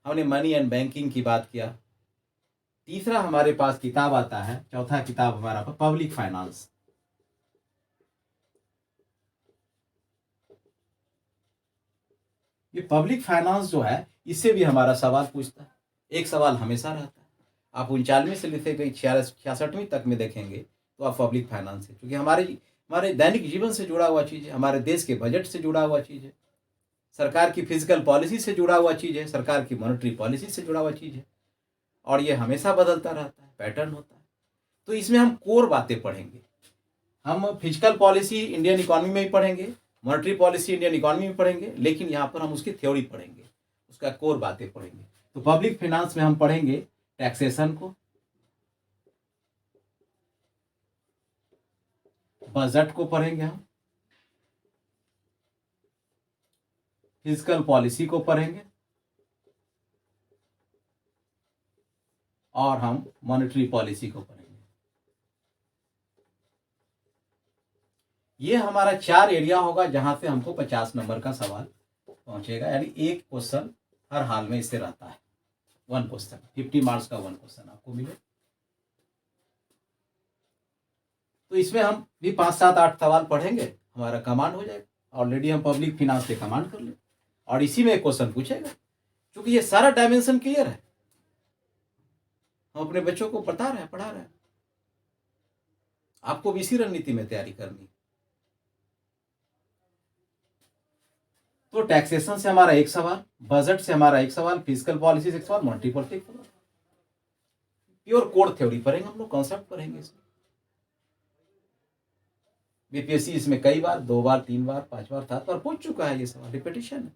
हमने, मनी एंड बैंकिंग की बात किया। तीसरा हमारे पास किताब आता है, चौथा किताब हमारा पब्लिक फाइनेंस। ये पब्लिक फाइनेंस इससे भी हमारा सवाल पूछता है। एक सवाल हमेशा रहता है, आप 39 से लेकर गई 66वीं तक में देखेंगे तो आप पब्लिक फाइनेंस है, क्योंकि हमारे दैनिक जीवन से जुड़ा हुआ चीज़ है, हमारे देश के बजट से जुड़ा हुआ चीज़ है, सरकार की फिजिकल पॉलिसी से जुड़ा हुआ चीज़ है, सरकार की मॉनेटरी पॉलिसी से जुड़ा हुआ चीज़ है, और ये हमेशा बदलता रहता है, पैटर्न होता है। तो इसमें हम कोर बातें पढ़ेंगे। हम फिजिकल पॉलिसी इंडियन इकोनॉमी में भी पढ़ेंगे, मॉनेटरी पॉलिसी इंडियन इकोनॉमी में पढ़ेंगे, लेकिन यहाँ पर हम उसकी थ्योरी पढ़ेंगे, उसका कोर बातें पढ़ेंगे। तो पब्लिक फाइनेंस में हम पढ़ेंगे टैक्सेशन को, बजट को पढ़ेंगे, हम फिजिकल पॉलिसी को पढ़ेंगे, और हम मॉनेटरी पॉलिसी को पढ़ेंगे। ये हमारा 4 एरिया होगा जहां से हमको 50 नंबर का सवाल पहुंचेगा, यानी एक क्वेश्चन हर हाल में इससे रहता है। 1 क्वेश्चन, 50 मार्क्स का 1 क्वेश्चन आपको मिले। तो इसमें हम भी 5-7-8 सवाल पढ़ेंगे, हमारा कमांड हो जाएगा। ऑलरेडी हम पब्लिक फाइनेंस से कमांड कर ले, और इसी में एक क्वेश्चन पूछेगा, क्योंकि ये सारा डायमेंशन क्लियर है, हम अपने बच्चों को पढ़ा रहे हैं। आपको भी इसी रणनीति में तैयारी करनी। तो टैक्सेशन से हमारा एक सवाल, बजट से हमारा एक सवाल, फिजिकल पॉलिसी से एक सवाल, मॉनेटरी पॉलिसी एक सवाल। प्योर कोर थ्योरी पढ़ेंगे हम लोग, कॉन्सेप्ट पढ़ेंगे इसमें। बीपीएससी इसमें कई बार, 2 बार, 3 बार, 5 बार, 7 बार पूछ चुका है, ये सवाल रिपीटिशन है।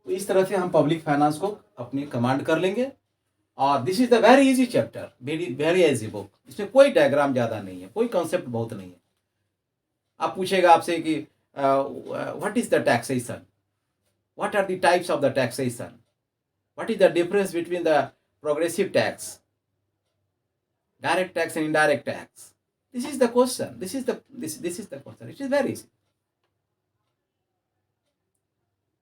तो इस तरह से हम पब्लिक फाइनेंस को अपनी कमांड कर लेंगे। और this is the very easy chapter, very very easy book. इसमें कोई डायग्राम ज्यादा नहीं है, कोई कॉन्सेप्ट बहुत नहीं है। आप पूछेगा आपसे कि what is the taxation, what are the types of the taxation, what is the difference between the progressive tax, direct tax and indirect tax. This is the question. This is the question. It is very easy.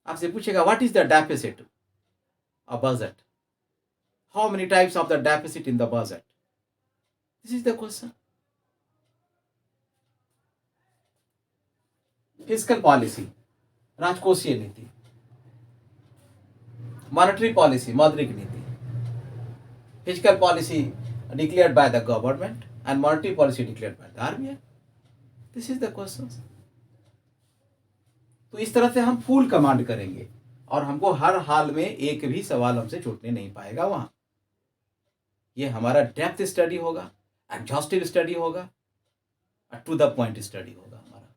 आपसे पूछेगा what is the deficit of budget? How many types of the deficit in the budget? This is the question. Fiscal policy, राजकोषीय नीति, monetary policy, मौद्रिक नीति, fiscal policy declared by the government and monetary policy declared by the RBI. This is the questions. तो इस तरह से हम full command करेंगे, और हमको हर हाल में एक भी सवाल हमसे छूटने नहीं पाएगा वहां। ये हमारा डेप्थ स्टडी होगा, एग्जॉस्टिव स्टडी होगा, टू द पॉइंट स्टडी होगा हमारा।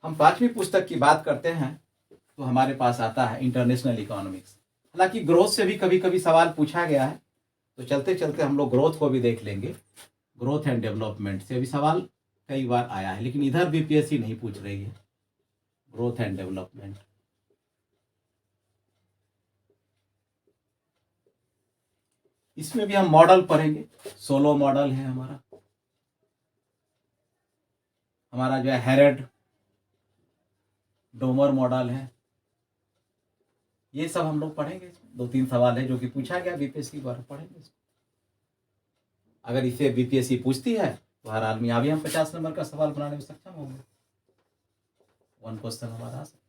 हम 5वीं पुस्तक की बात करते हैं तो हमारे पास आता है इंटरनेशनल इकोनॉमिक्स। हालांकि ग्रोथ से भी कभी कभी सवाल पूछा गया है, तो चलते चलते हम लोग ग्रोथ को भी देख लेंगे। ग्रोथ एंड डेवलपमेंट से भी सवाल कई बार आया है, लेकिन इधर बीपीएससी नहीं पूछ रही है ग्रोथ एंड डेवलपमेंट। इसमें भी हम मॉडल पढ़ेंगे। सोलो मॉडल है हमारा जो है हेरेड डोमर मॉडल है। ये सब हम लोग पढ़ेंगे। इसमें 2-3 सवाल है जो कि पूछा गया बीपीएससी द्वारा, पढ़ेंगे इसमें। अगर इसे बीपीएससी पूछती है तो हर आदमी अभी हम 50 नंबर का सवाल बनाने में सक्षम होंगे। 1 क्वेश्चन हमारा आ सकता है।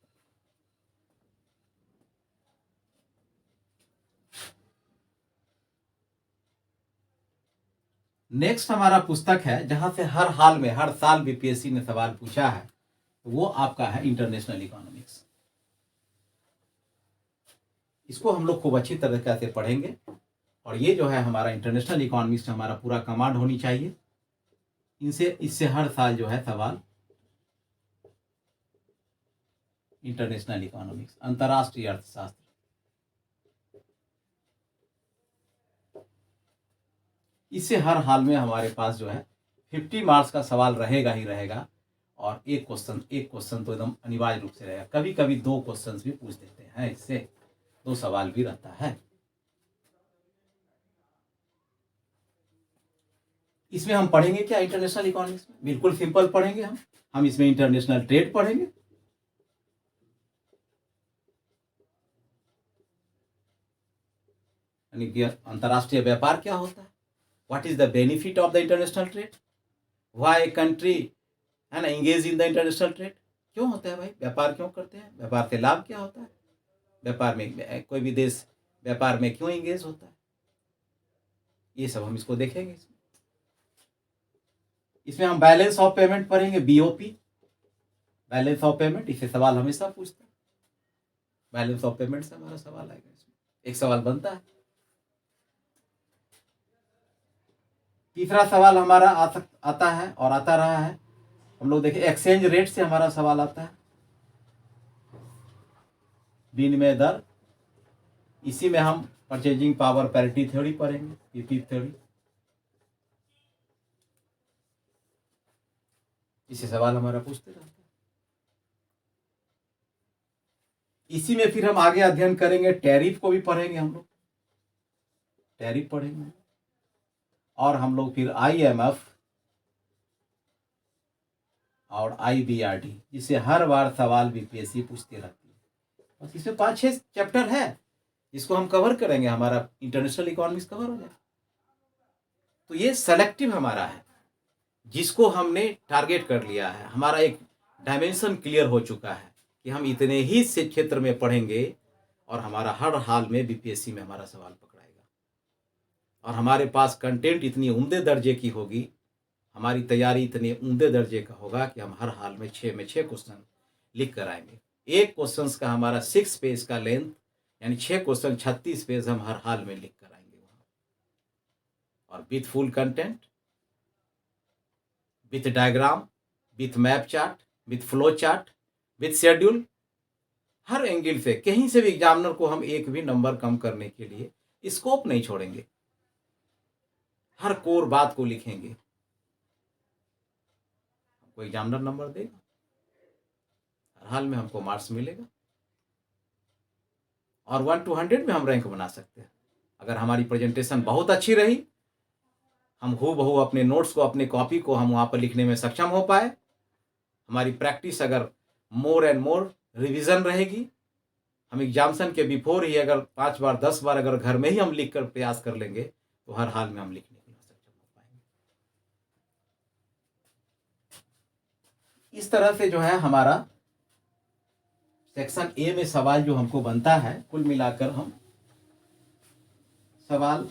नेक्स्ट हमारा पुस्तक है जहां से हर हाल में हर साल बीपीएससी ने सवाल पूछा है, वो आपका है इंटरनेशनल इकोनॉमिक्स। इसको हम लोग खूब अच्छी तरीके से पढ़ेंगे, और ये जो है हमारा इंटरनेशनल इकोनॉमिक्स हमारा पूरा कमांड होनी चाहिए। इससे हर साल जो है सवाल इंटरनेशनल इकोनॉमिक्स, अंतर्राष्ट्रीय अर्थशास्त्र, इससे हर हाल में हमारे पास जो है 50 मार्क्स का सवाल रहेगा ही रहेगा। और एक क्वेश्चन तो एकदम अनिवार्य रूप से रहेगा। कभी कभी 2 क्वेश्चन भी पूछ देते हैं, इससे 2 सवाल भी रहता है। इसमें हम पढ़ेंगे क्या इंटरनेशनल इकोनॉमिक्स में? बिल्कुल सिंपल पढ़ेंगे हम इसमें इंटरनेशनल ट्रेड पढ़ेंगे, यानी कि अंतर्राष्ट्रीय व्यापार क्या होता है, what is the benefit of the international trade, why a country है ना engage in the international trade. क्यों होता है भाई, व्यापार क्यों करते हैं, व्यापार से लाभ क्या होता है, व्यापार में कोई भी देश व्यापार में क्यों इंगेज होता है, ये सब हम इसको देखेंगे। इसमें हम बैलेंस ऑफ पेमेंट पढ़ेंगे, बीओपी, बैलेंस ऑफ पेमेंट। इससे सवाल हमेशा पूछता है, बैलेंस ऑफ पेमेंट से हमारा सवाल आएगा। इसमें एक सवाल बनता है। तीसरा सवाल हमारा आता है और आता रहा है, हम लोग देखें एक्सचेंज रेट से हमारा सवाल आता है, विनिमय दर। इसी में हम परचेजिंग पावर पैरिटी थ्योरी पढ़ेंगे, पीपी थ्योरी। इसे सवाल हमारा पूछते रहते हैं। इसी में फिर हम आगे अध्ययन करेंगे, टैरिफ को भी पढ़ेंगे हम लोग, टैरिफ पढ़ेंगे। और हम लोग फिर आईएमएफ और आईबीआरडी, जिसे हर बार सवाल बीपीएससी पूछती रहती है। बस इसमें 5-6 चैप्टर है, इसको हम कवर करेंगे, हमारा इंटरनेशनल इकोनॉमिक्स कवर हो जाए। तो ये सेलेक्टिव हमारा है, जिसको हमने टारगेट कर लिया है। हमारा एक डायमेंशन क्लियर हो चुका है कि हम इतने ही से क्षेत्र में पढ़ेंगे और हमारा हर हाल में बीपीएससी में हमारा सवाल पकड़ाएगा। और हमारे पास कंटेंट इतनी उम्दे दर्जे की होगी, हमारी तैयारी इतने उम्दे दर्जे का होगा कि हम हर हाल में 6 में 6 क्वेश्चन लिख कर आएंगे। एक क्वेश्चन का हमारा 6 पेज का लेंथ, यानी 6 क्वेश्चन 36 पेज हम हर हाल में लिख कर आएंगे वहाँ, और with full content, with diagram, with map chart, with flow chart, with schedule. Her angle से कहीं से भी एग्जामिनर को हम एक भी नंबर कम करने के लिए स्कोप नहीं छोड़ेंगे, हर कोर बात को लिखेंगे। हमको एग्जामिनर नंबर देगा, हर हाल में हमको मार्क्स मिलेगा, और 1 to 100 में हम रैंक बना सकते हैं। अगर हमारी प्रेजेंटेशन बहुत अच्छी रही, हम हूबहू अपने नोट्स को, अपने कॉपी को हम वहाँ पर लिखने में सक्षम हो पाए, हमारी प्रैक्टिस अगर मोर एंड मोर रिवीजन रहेगी, हम एग्जामिनेशन के बिफोर ही अगर 5 बार 10 बार अगर घर में ही हम लिख कर प्रयास कर लेंगे, तो हर हाल में हम लिखने के लिए सक्षम हो पाएंगे। इस तरह से जो है हमारा सेक्शन ए में सवाल जो हमको बनता है, कुल मिलाकर हम सवाल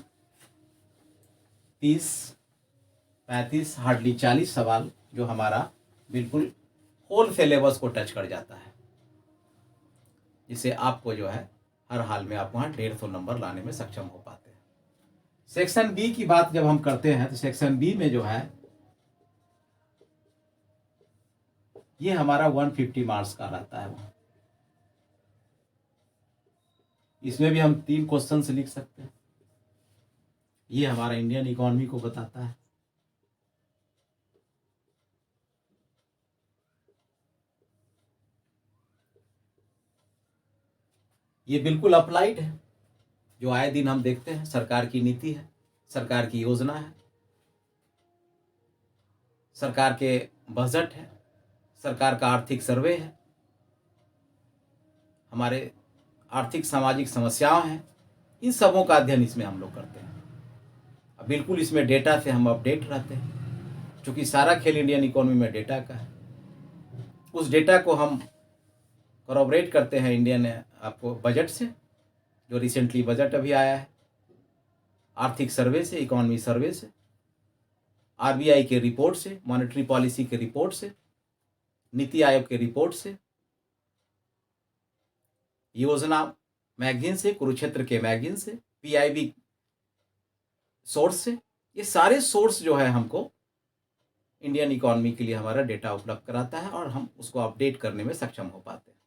30, 35, हार्डली 40 सवाल जो हमारा बिल्कुल होल सिलेबस को टच कर जाता है, जिससे आपको जो है हर हाल में आप वहाँ 150 नंबर लाने में सक्षम हो पाते हैं। सेक्शन बी की बात जब हम करते हैं तो सेक्शन बी में जो है ये हमारा 150 मार्क्स का रहता है। वहाँ इसमें भी हम 3 क्वेश्चन से लिख सकते हैं। ये हमारा इंडियन इकोनॉमी को बताता है। ये बिल्कुल अप्लाइड है, जो आए दिन हम देखते हैं। सरकार की नीति है, सरकार की योजना है, सरकार के बजट है, सरकार का आर्थिक सर्वे है, हमारे आर्थिक सामाजिक समस्याएं हैं, इन सबों का अध्ययन इसमें हम लोग करते हैं। अब बिल्कुल इसमें डेटा से हम अपडेट रहते हैं, क्योंकि सारा खेल इंडियन इकोनॉमी में डेटा का है। उस डेटा को हम कॉरपोरेट करते हैं इंडियन आपको बजट से, जो रिसेंटली बजट अभी आया है, आर्थिक सर्वे से, इकोनॉमी सर्वे से, आरबीआई के रिपोर्ट से, मॉनेटरी पॉलिसी के रिपोर्ट से, नीति आयोग के रिपोर्ट से, योजना मैगजीन से, कुरुक्षेत्र के मैगजीन से, पीआईबी सोर्स से। ये सारे सोर्स जो है हमको इंडियन इकोनॉमी के लिए हमारा डेटा उपलब्ध कराता है और हम उसको अपडेट करने में सक्षम हो पाते हैं।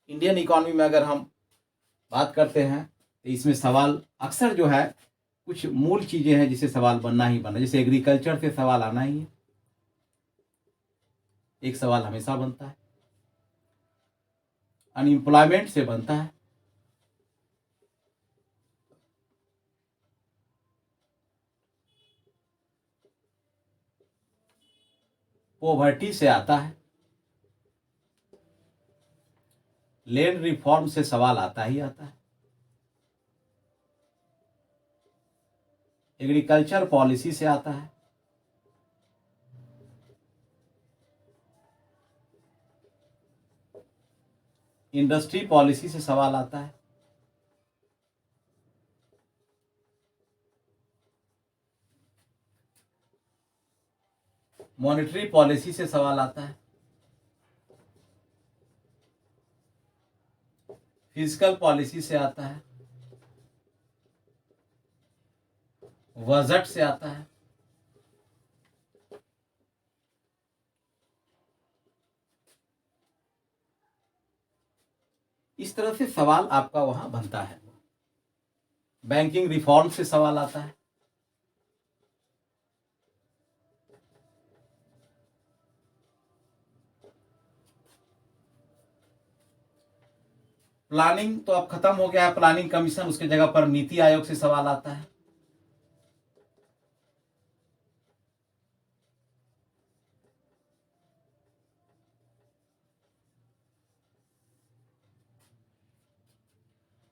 इंडियन इकोनॉमी में अगर हम बात करते हैं तो इसमें सवाल अक्सर जो है कुछ मूल चीज़ें हैं जिसे सवाल बनना ही बनना। जैसे एग्रीकल्चर से सवाल आना ही है, एक सवाल हमेशा बनता है। अनएम्प्लॉयमेंट से बनता है, पॉवर्टी से आता है, लैंड रिफॉर्म से सवाल आता ही आता है, एग्रीकल्चर पॉलिसी से आता है, इंडस्ट्री पॉलिसी से सवाल आता है, मॉनेटरी पॉलिसी से सवाल आता है, फिजिकल पॉलिसी से आता है, बजट से आता है। इस तरह से सवाल आपका वहां बनता है। बैंकिंग रिफॉर्म से सवाल आता है, प्लानिंग तो अब खत्म हो गया है, प्लानिंग कमीशन, उसके जगह पर नीति आयोग से सवाल आता है।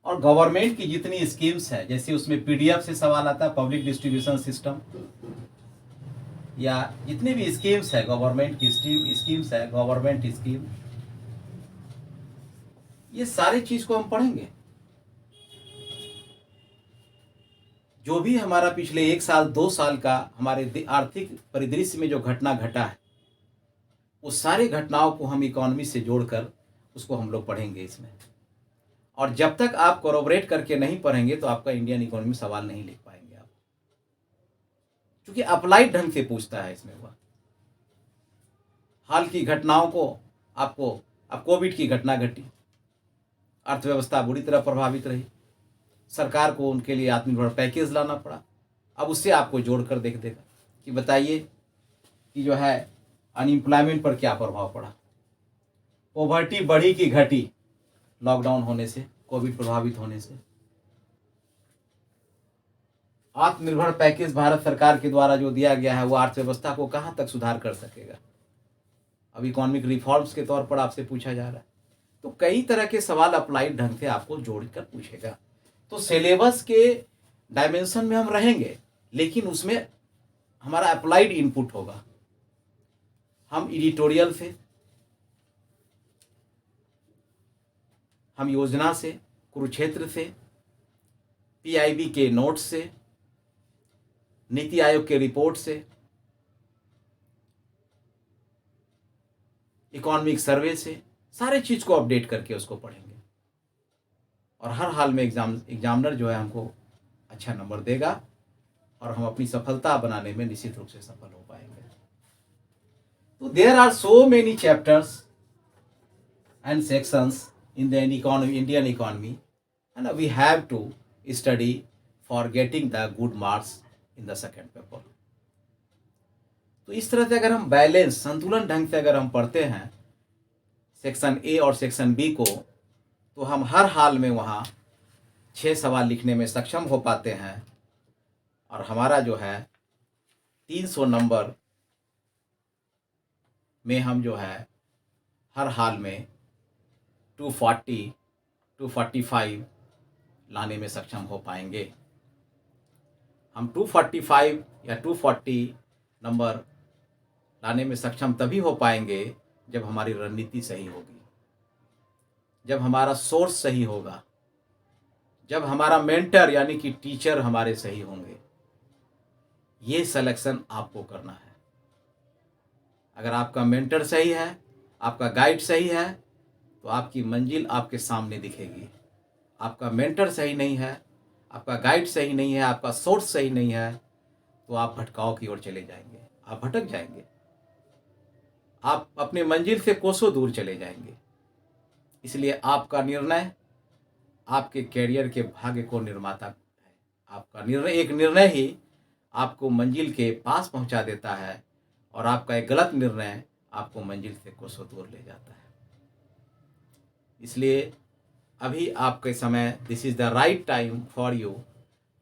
और गवर्नमेंट की जितनी स्कीम्स है, जैसे उसमें पीडीएफ से सवाल आता है, पब्लिक डिस्ट्रीब्यूशन सिस्टम, या जितने भी स्कीम्स है, गवर्नमेंट की स्कीम्स है, गवर्नमेंट स्कीम, ये सारी चीज को हम पढ़ेंगे। जो भी हमारा पिछले 1 साल 2 साल का हमारे आर्थिक परिदृश्य में जो घटना घटा है, उस सारे घटनाओं को हम इकोनॉमी से जोड़कर उसको हम लोग पढ़ेंगे इसमें। और जब तक आप कोरोबरेट करके नहीं पढ़ेंगे तो आपका इंडियन इकोनॉमी सवाल नहीं लिख पाएंगे आप, क्योंकि अप्लाइड ढंग से पूछता है इसमें। हुआ हाल की घटनाओं को आपको, अब कोविड की घटना घटी, अर्थव्यवस्था बुरी तरह प्रभावित रही, सरकार को उनके लिए आत्मनिर्भर पैकेज लाना पड़ा। अब उससे आपको जोड़कर देख देगा कि बताइए कि जो है अनएम्प्लॉयमेंट पर क्या प्रभाव पड़ा, पॉवर्टी बढ़ी कि घटी लॉकडाउन होने से, कोविड प्रभावित होने से, आत्मनिर्भर पैकेज भारत सरकार के द्वारा जो दिया गया है वो अर्थव्यवस्था को कहां तक सुधार कर सकेगा। अब इकोनॉमिक रिफॉर्म्स के तौर पर आपसे पूछा जा रहा है। तो कई तरह के सवाल अप्लाइड ढंग से आपको जोड़कर पूछेगा। तो सिलेबस के डायमेंशन में हम रहेंगे, लेकिन उसमें हमारा अप्लाइड इनपुट होगा। हम एडिटोरियल से, हम योजना से, कुरुक्षेत्र से, पीआईबी के नोट्स से, नीति आयोग के रिपोर्ट से, इकोनॉमिक सर्वे से, सारे चीज को अपडेट करके उसको पढ़ेंगे। और हर हाल में एग्जामिनर जो है हमको अच्छा नंबर देगा और हम अपनी सफलता बनाने में निश्चित रूप से सफल हो पाएंगे। तो there are so many chapters and sections in the Indian economy, and we have to study for getting the good marks in the second paper. तो इस तरह से अगर हम बैलेंस संतुलन ढंग से अगर हम पढ़ते हैं सेक्शन ए और सेक्शन बी को, तो हम हर हाल में वहाँ 6 सवाल लिखने में सक्षम हो पाते हैं और हमारा जो है 300 नंबर में हम जो है हर हाल में 240 245 लाने में सक्षम हो पाएंगे। हम 245 या 240 नंबर लाने में सक्षम तभी हो पाएंगे जब हमारी रणनीति सही होगी, जब हमारा सोर्स सही होगा, जब हमारा मेंटर यानी कि टीचर हमारे सही होंगे। ये सिलेक्शन आपको करना है। अगर आपका मेंटर सही है, आपका गाइड सही है, तो आपकी मंजिल आपके सामने दिखेगी। आपका मेंटर सही नहीं है, आपका गाइड सही नहीं है, आपका सोर्स सही नहीं है, तो आप भटकाव की ओर चले जाएंगे, आप भटक जाएंगे, आप अपने मंजिल से कोसों दूर चले जाएंगे। इसलिए आपका निर्णय आपके कैरियर के भाग्य को निर्माता है। आपका निर्णय, एक निर्णय ही आपको मंजिल के पास पहुंचा देता है और आपका एक गलत निर्णय आपको मंजिल से कोसों दूर ले जाता है। इसलिए अभी आपके समय, this is the right time for you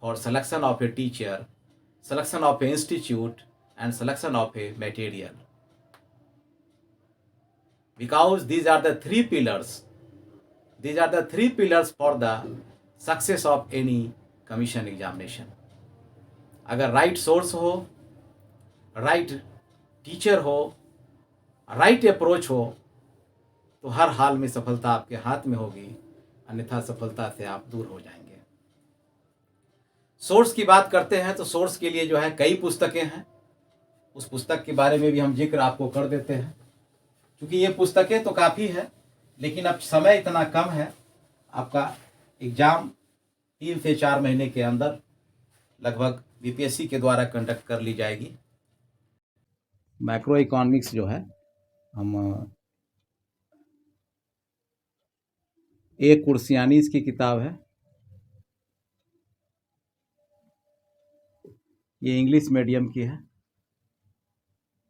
for selection of a teacher, selection of A institute and selection of a material, because these are the three pillars for the success of any commission examination. अगर right source हो, right teacher हो, right approach हो, तो हर हाल में सफलता आपके हाथ में होगी, अन्यथा सफलता से आप दूर हो जाएंगे। सोर्स की बात करते हैं तो सोर्स के लिए जो है कई पुस्तकें हैं, उस पुस्तक के बारे में भी हम जिक्र आपको कर देते हैं। क्योंकि ये पुस्तकें तो काफ़ी है, लेकिन अब समय इतना कम है, आपका एग्ज़ाम 3 से 4 महीने के अंदर लगभग बीपीएससी के द्वारा कंडक्ट कर ली जाएगी। मैक्रो इकोनॉमिक्स जो है, हम एक कुर्सियानी इसकी किताब है, ये इंग्लिश मीडियम की है,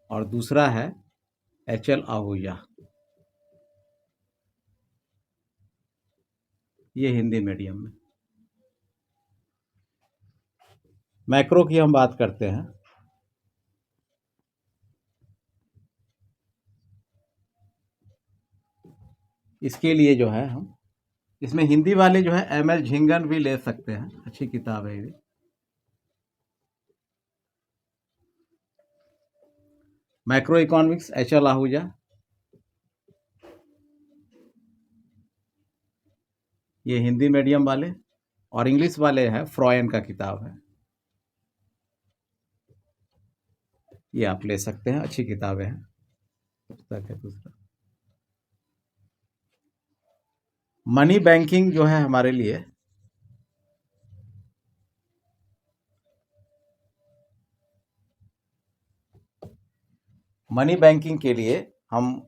और दूसरा है एचएल आहूजा, ये हिंदी मीडियम में। मैक्रो की हम बात करते हैं, इसके लिए जो है हम, इसमें हिंदी वाले जो है एमएल झिंगन भी ले सकते हैं, अच्छी किताब है ये। मैक्रो इकोनॉमिक्स एचएल आहूजा, ये हिंदी मीडियम वाले, और इंग्लिश वाले है फ्रॉयन का किताब है, ये आप ले सकते हैं, अच्छी किताबें हैं। पुस्तक है दूसरा। मनी बैंकिंग जो है हमारे लिए, मनी बैंकिंग के लिए हम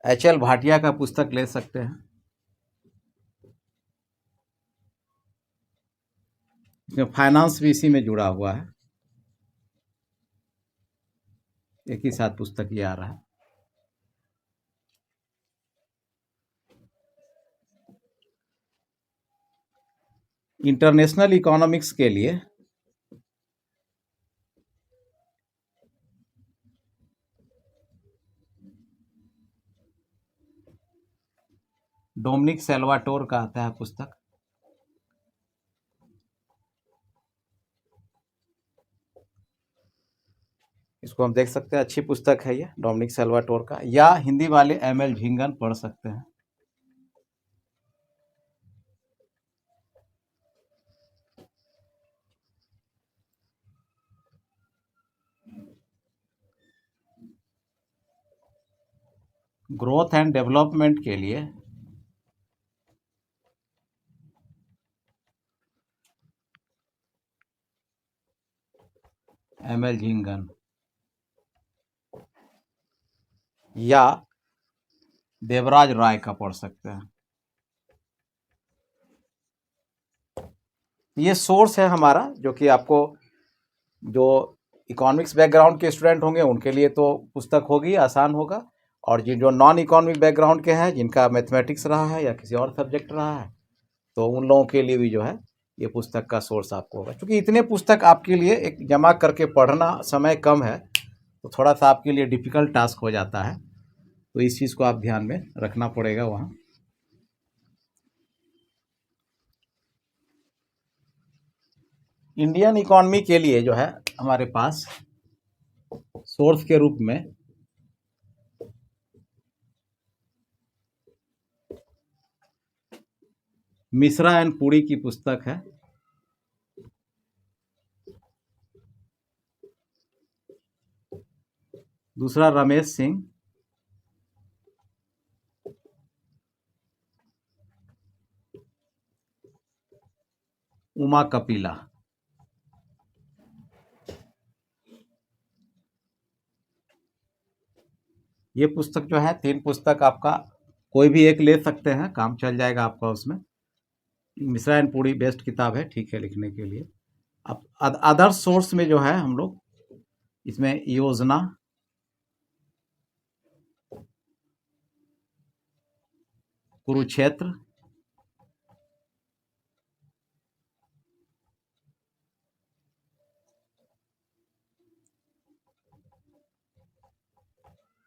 एचएल भाटिया का पुस्तक ले सकते हैं। इसमें फाइनेंस भी इसी में जुड़ा हुआ है, एक ही साथ पुस्तक ये आ रहा है। इंटरनेशनल इकोनॉमिक्स के लिए डोमिनिक सेल्वाटोर का आता है पुस्तक, इसको हम देख सकते हैं, अच्छी पुस्तक है ये डोमिनिक सेल्वाटोर का, या हिंदी वाले एमएल झिंगन पढ़ सकते हैं। ग्रोथ एंड डेवलपमेंट के लिए ML झिंगन या देवराज राय का पढ़ सकते हैं। ये सोर्स है हमारा, जो कि आपको जो इकोनॉमिक्स बैकग्राउंड के स्टूडेंट होंगे उनके लिए तो पुस्तक होगी, आसान होगा, और जो नॉन इकोनॉमिक बैकग्राउंड के हैं, जिनका मैथमेटिक्स रहा है या किसी और सब्जेक्ट रहा है, तो उन लोगों के लिए भी जो है ये पुस्तक का सोर्स आपको होगा। क्योंकि इतने पुस्तक आपके लिए एक जमा करके पढ़ना समय कम है, तो थोड़ा सा आपके लिए डिफिकल्ट टास्क हो जाता है, तो इस चीज़ को आप ध्यान में रखना पड़ेगा वहाँ। इंडियन इकोनॉमी के लिए जो है हमारे पास सोर्स के रूप में मिश्रा एंड पुरी की पुस्तक है। दूसरा रमेश सिंह, उमा कपिला। ये पुस्तक जो है, 3 पुस्तक आपका कोई भी एक ले सकते हैं, काम चल जाएगा आपका उसमें। मिश्रा एंड पुरी बेस्ट किताब है, ठीक है, लिखने के लिए। अब अदर सोर्स में जो है हम लोग इसमें योजना, कुरुक्षेत्र,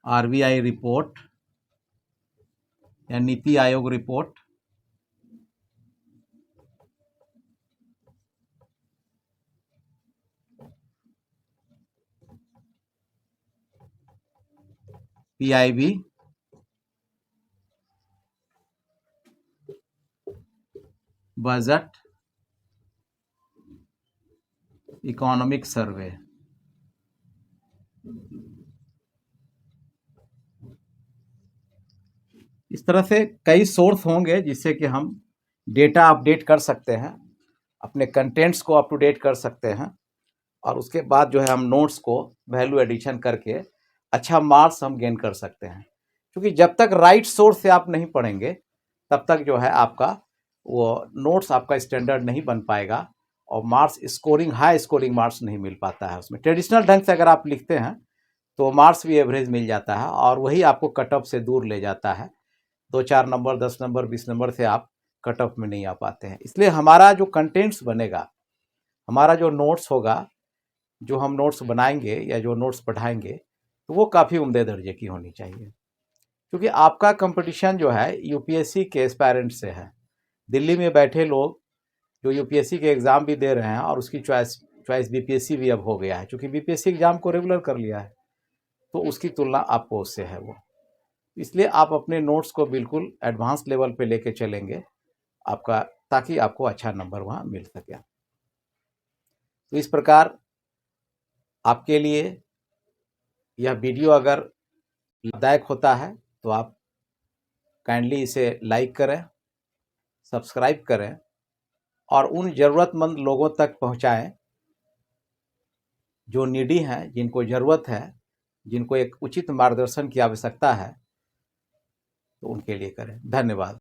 RBI रिपोर्ट या NITI Aayog report, PIB, budget, economic survey. इस तरह से कई सोर्स होंगे जिससे कि हम डेटा अपडेट कर सकते हैं, अपने कंटेंट्स को अप टू डेट कर सकते हैं, और उसके बाद जो है हम नोट्स को वैल्यू एडिशन करके अच्छा मार्क्स हम गेन कर सकते हैं। क्योंकि जब तक राइट सोर्स से आप नहीं पढ़ेंगे तब तक जो है आपका वो नोट्स आपका स्टैंडर्ड नहीं बन पाएगा, और marks scoring, high scoring marks नहीं मिल पाता है उसमें। ट्रेडिशनल ढंग से अगर आप लिखते हैं तो मार्क्स भी एवरेज मिल जाता है, और वही आपको कट ऑफ से दूर ले जाता है। 2-4 नंबर, 10 नंबर, 20 नंबर से आप कट ऑफ में नहीं आ पाते हैं। इसलिए हमारा जो कंटेंट्स बनेगा, हमारा जो नोट्स होगा, जो हम नोट्स बनाएंगे या जो नोट्स पढ़ाएंगे, तो वो काफ़ी उम्दे दर्जे की होनी चाहिए। क्योंकि आपका कंपटीशन जो है यूपीएससी के एस्पायरेंट से है। दिल्ली में बैठे लोग जो यूपीएससी के एग्ज़ाम भी दे रहे हैं, और उसकी चॉइस बीपीएससी भी अब हो गया है, क्योंकि बीपीएससी एग्ज़ाम को रेगुलर कर लिया है, तो उसकी तुलना आपको उससे है वो। इसलिए आप अपने नोट्स को बिल्कुल एडवांस लेवल पे लेके चलेंगे आपका, ताकि आपको अच्छा नंबर वहाँ मिल सके। तो इस प्रकार आपके लिए यह वीडियो अगर लाभदायक होता है तो आप काइंडली इसे लाइक करें, सब्सक्राइब करें, और उन ज़रूरतमंद लोगों तक पहुंचाएं जो नीडी हैं, जिनको ज़रूरत है, जिनको एक उचित मार्गदर्शन की आवश्यकता है, तो उनके लिए करें। धन्यवाद।